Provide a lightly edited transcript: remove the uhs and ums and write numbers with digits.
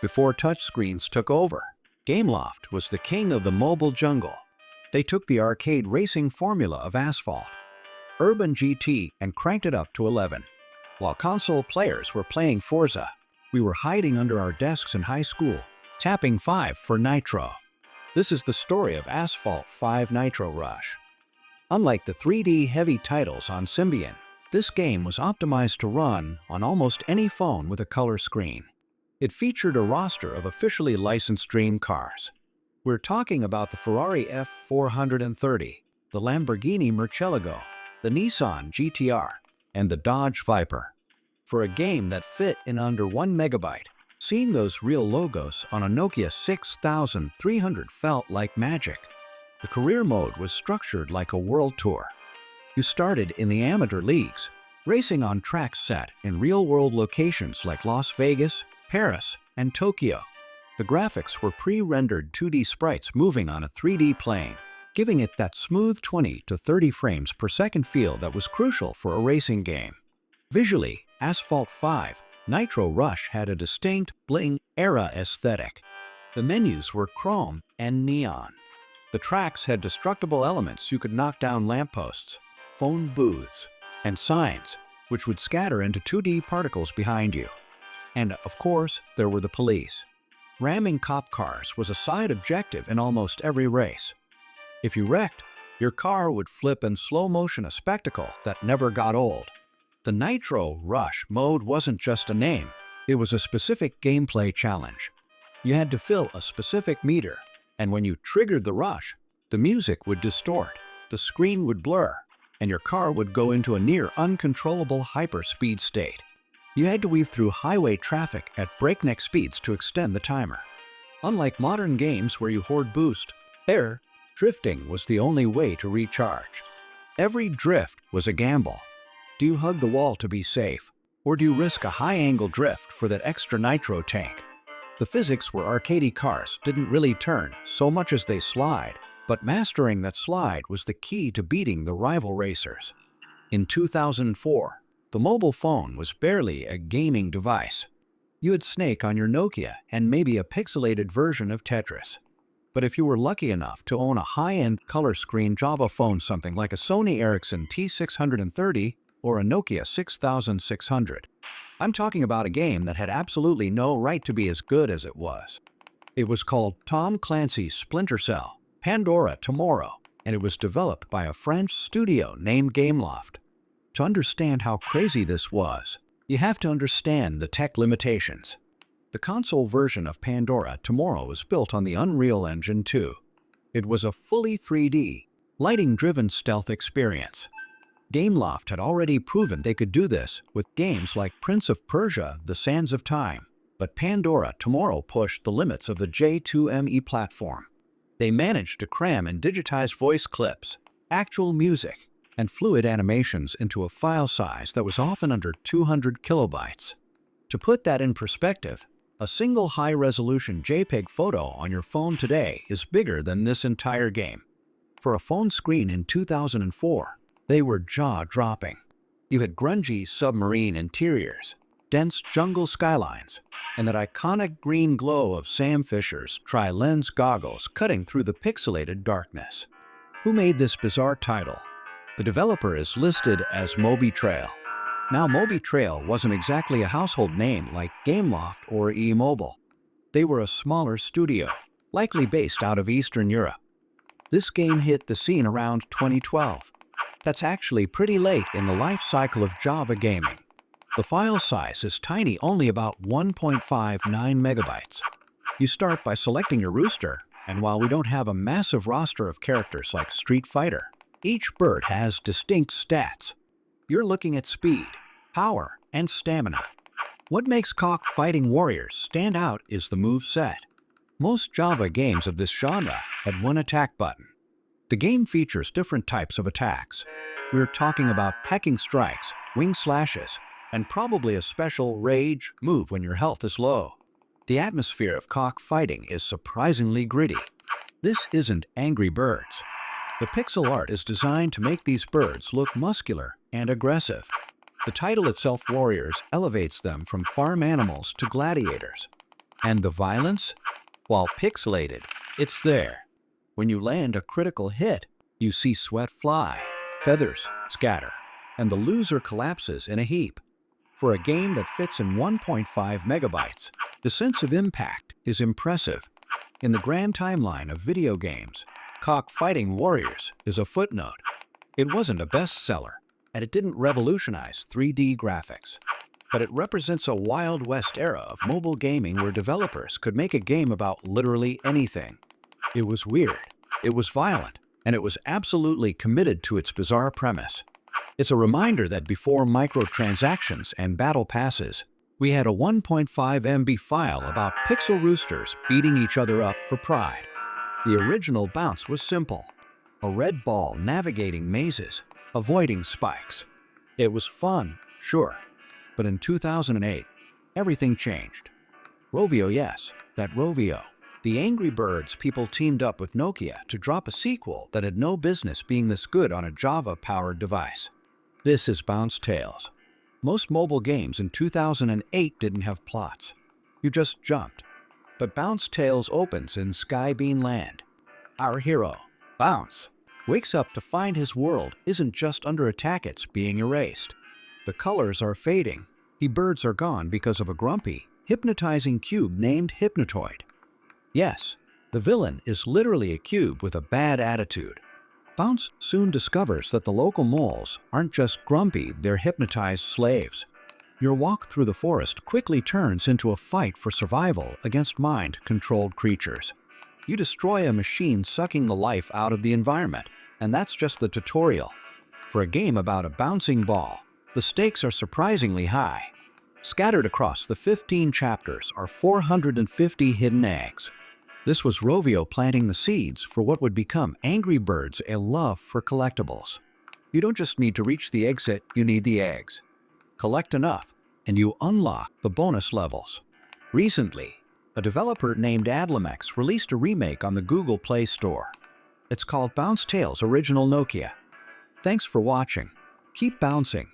Before touchscreens took over, Gameloft was the king of the mobile jungle. They took the arcade racing formula of Asphalt, Urban GT, and cranked it up to 11. While console players were playing Forza, we were hiding under our desks in high school, tapping 5 for Nitro. This is the story of Asphalt 5 Nitro Rush. Unlike the 3D heavy titles on Symbian, this game was optimized to run on almost any phone with a color screen. It featured a roster of officially licensed dream cars. We're talking about the Ferrari F430, the Lamborghini Murcielago, the Nissan GTR, and the Dodge Viper. For a game that fit in under 1 megabyte, seeing those real logos on a Nokia 6300 felt like magic. The career mode was structured like a world tour. You started in the amateur leagues, racing on tracks set in real-world locations like Las Vegas, Paris, and Tokyo. The graphics were pre-rendered 2D sprites moving on a 3D plane, giving it that smooth 20 to 30 frames per second feel that was crucial for a racing game. Visually, Asphalt 5 Nitro Rush had a distinct bling-era aesthetic. The menus were chrome and neon. The tracks had destructible elements. You could knock down lampposts, phone booths, and signs, which would scatter into 2D particles behind you. And, of course, there were the police. Ramming cop cars was a side objective in almost every race. If you wrecked, your car would flip in slow motion, a spectacle that never got old. The Nitro Rush mode wasn't just a name, it was a specific gameplay challenge. You had to fill a specific meter, and when you triggered the rush, the music would distort, the screen would blur, and your car would go into a near uncontrollable hyperspeed state. You had to weave through highway traffic at breakneck speeds to extend the timer. Unlike modern games where you hoard boost, drifting was the only way to recharge. Every drift was a gamble. Do you hug the wall to be safe, or do you risk a high-angle drift for that extra nitro tank? The physics where arcade cars didn't really turn so much as they slide, but mastering that slide was the key to beating the rival racers. In 2004, the mobile phone was barely a gaming device. You had Snake on your Nokia and maybe a pixelated version of Tetris. But if you were lucky enough to own a high-end color screen Java phone, something like a Sony Ericsson T630 or a Nokia 6600, I'm talking about a game that had absolutely no right to be as good as it was. It was called Tom Clancy's Splinter Cell: Pandora Tomorrow, and it was developed by a French studio named Gameloft. To understand how crazy this was, you have to understand the tech limitations. The console version of Pandora Tomorrow was built on the Unreal Engine 2. It was a fully 3D, lighting-driven stealth experience. Gameloft had already proven they could do this with games like Prince of Persia: The Sands of Time, but Pandora Tomorrow pushed the limits of the J2ME platform. They managed to cram and digitize voice clips, actual music, and fluid animations into a file size that was often under 200 kilobytes. To put that in perspective, a single high-resolution JPEG photo on your phone today is bigger than this entire game. For a phone screen in 2004, they were jaw-dropping. You had grungy submarine interiors, dense jungle skylines, and that iconic green glow of Sam Fisher's tri-lens goggles cutting through the pixelated darkness. Who made this bizarre title? The developer is listed as Moby Trail. Now, Moby Trail wasn't exactly a household name like Gameloft or E-Mobile. They were a smaller studio, likely based out of Eastern Europe. This game hit the scene around 2012. That's actually pretty late in the life cycle of Java gaming. The file size is tiny, only about 1.59 megabytes. You start by selecting your rooster, and while we don't have a massive roster of characters like Street Fighter, each bird has distinct stats. You're looking at speed, power, and stamina. What makes Cockfighting Warriors stand out is the move set. Most Java games of this genre had one attack button. The game features different types of attacks. We're talking about pecking strikes, wing slashes, and probably a special rage move when your health is low. The atmosphere of cockfighting is surprisingly gritty. This isn't Angry Birds. The pixel art is designed to make these birds look muscular and aggressive. The title itself, Warriors, elevates them from farm animals to gladiators. And the violence? While pixelated, it's there. When you land a critical hit, you see sweat fly, feathers scatter, and the loser collapses in a heap. For a game that fits in 1.5 megabytes, the sense of impact is impressive. In the grand timeline of video games, Cockfighting Warriors is a footnote. It wasn't a bestseller, and it didn't revolutionize 3D graphics. But it represents a Wild West era of mobile gaming where developers could make a game about literally anything. It was weird, it was violent, and it was absolutely committed to its bizarre premise. It's a reminder that before microtransactions and battle passes, we had a 1.5 MB file about pixel roosters beating each other up for pride. The original Bounce was simple. A red ball navigating mazes, avoiding spikes. It was fun, sure. But in 2008, everything changed. Rovio, yes, that Rovio. The Angry Birds people teamed up with Nokia to drop a sequel that had no business being this good on a Java-powered device. This is Bounce Tales. Most mobile games in 2008 didn't have plots. You just jumped. But Bounce Tales opens in Skybeam Land. Our hero, Bounce, wakes up to find his world isn't just under attack, it's being erased. The colors are fading. The birds are gone because of a grumpy, hypnotizing cube named Hypnotoid. Yes, the villain is literally a cube with a bad attitude. Bounce soon discovers that the local moles aren't just grumpy, they're hypnotized slaves. Your walk through the forest quickly turns into a fight for survival against mind-controlled creatures. You destroy a machine sucking the life out of the environment, and that's just the tutorial. For a game about a bouncing ball, the stakes are surprisingly high. Scattered across the 15 chapters are 450 hidden eggs. This was Rovio planting the seeds for what would become Angry Birds, a love for collectibles. You don't just need to reach the exit, you need the eggs. Collect enough, and you unlock the bonus levels. Recently, a developer named Adlamex released a remake on the Google Play Store. It's called Bounce Tales Original Nokia. Thanks for watching. Keep bouncing.